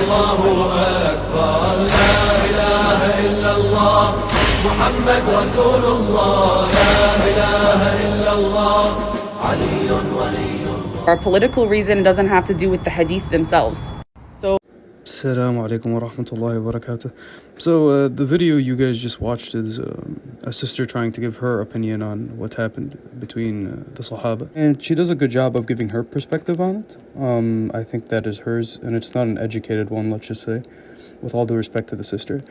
الله أكبر لا إله إلا الله محمد رسول الله لا إله إلا الله علي ولي الله. Our political reason doesn't have to do with the hadith themselves. Assalamu alaikum wa rahmatullahi wa barakatuh. So the video you guys just watched is a sister trying to give her opinion on what happened between the Sahaba. And she does a good job of giving her perspective on it. I think that is hers, and it's not an educated one, let's just say, with all due respect to the sister.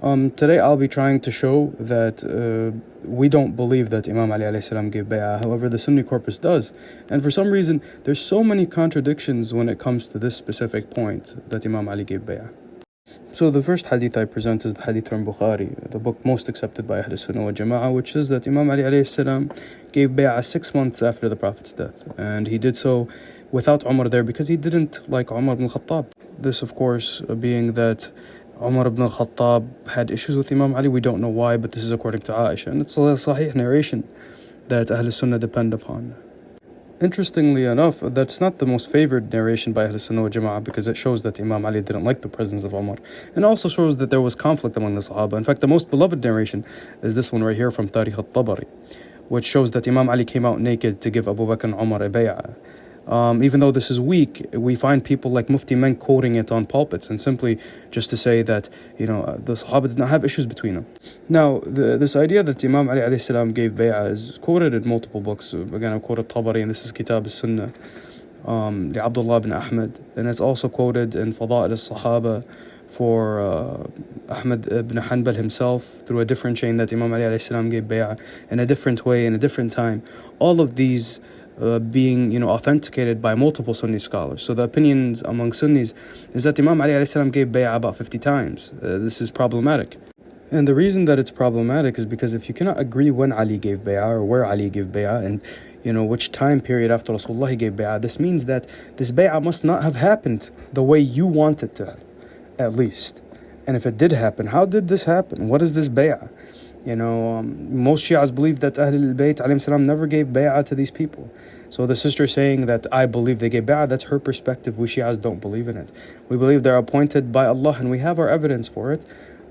Today I'll be trying to show that we don't believe that Imam Ali alayhi salam gave bay'ah. However, the Sunni corpus does. And for some reason, there's so many contradictions when it comes to this specific point that Imam Ali gave bay'ah. So the first hadith I present is the hadith from Bukhari, the book most accepted by Ahl Sunnah wa Jama'ah, which says that Imam Ali alayhi salam gave bay'ah 6 months after the Prophet's death. And he did so without Umar there because he didn't like Umar ibn al-Khattab. This, of course, being that Umar ibn al-Khattab had issues with Imam Ali. We don't know why, but this is according to Aisha. And it's a sahih narration that Ahl Sunnah depend upon. Interestingly enough, that's not the most favored narration by Ahl Sunnah wal Jama'ah because it shows that Imam Ali didn't like the presence of Umar. And also shows that there was conflict among the Sahaba. In fact, the most beloved narration is this one right here from Tarikh al-Tabari, which shows that Imam Ali came out naked to give Abu Bakr and Umar a bay'ah. Even though this is weak, we find people like Mufti Men quoting it on pulpits and simply just to say that, the Sahaba did not have issues between them. Now, this idea that Imam Ali alayhi salam gave bay'ah is quoted in multiple books. Again, I quoted Tabari, and this is Kitab al-Sunnah, Abdullah ibn Ahmad. And it's also quoted in Fada'il al-Sahaba for Ahmad ibn Hanbal himself through a different chain that Imam Ali alayhi salam gave bay'ah in a different way, in a different time. All of these being authenticated by multiple Sunni scholars. So the opinions among Sunnis is that Imam Ali alayhi salam gave bay'ah about 50 times. This is problematic. And the reason that it's problematic is because if you cannot agree when Ali gave bay'ah or where Ali gave bay'ah and which time period after Rasulullah he gave bay'ah, this means that this bay'ah must not have happened the way you want it to, at least. And if it did happen, how did this happen? What is this bay'ah? Most Shias believe that Ahlul Bayt alayhim salam never gave bay'ah to these people. So the sister saying that I believe they gave bay'ah, that's her perspective. We Shias don't believe in it. We believe they're appointed by Allah and we have our evidence for it.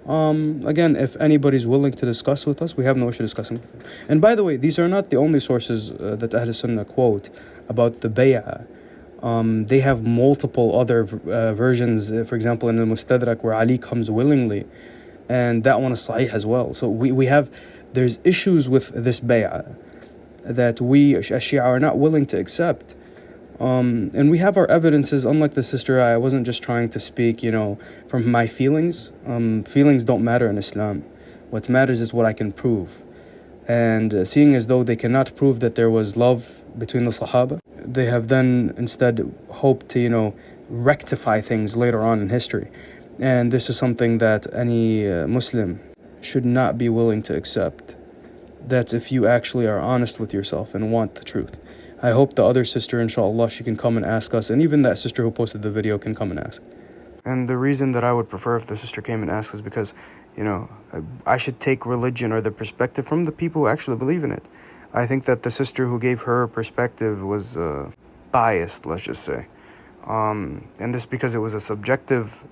Again, if anybody's willing to discuss with us, we have no issue discussing with them. And by the way, these are not the only sources that Ahl Sunnah quote about the bay'ah. They have multiple other versions, for example, in the Mustadrak where Ali comes willingly. And that one is sahih as well. So there's issues with this bay'ah that we as Shia are not willing to accept. And we have our evidences. Unlike the sister, I wasn't just trying to speak, from my feelings. Feelings don't matter in Islam. What matters is what I can prove. And seeing as though they cannot prove that there was love between the Sahaba, they have then instead hoped to, rectify things later on in history. And this is something that any Muslim should not be willing to accept. That's if you actually are honest with yourself and want the truth. I hope the other sister, inshallah, she can come and ask us. And even that sister who posted the video can come and ask. And the reason that I would prefer if the sister came and asked is because, I should take religion or the perspective from the people who actually believe in it. I think that the sister who gave her perspective was biased, let's just say. And this because it was a subjective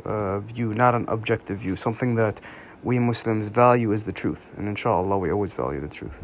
view, not an objective view. Something that we Muslims value is the truth. And inshallah, we always value the truth.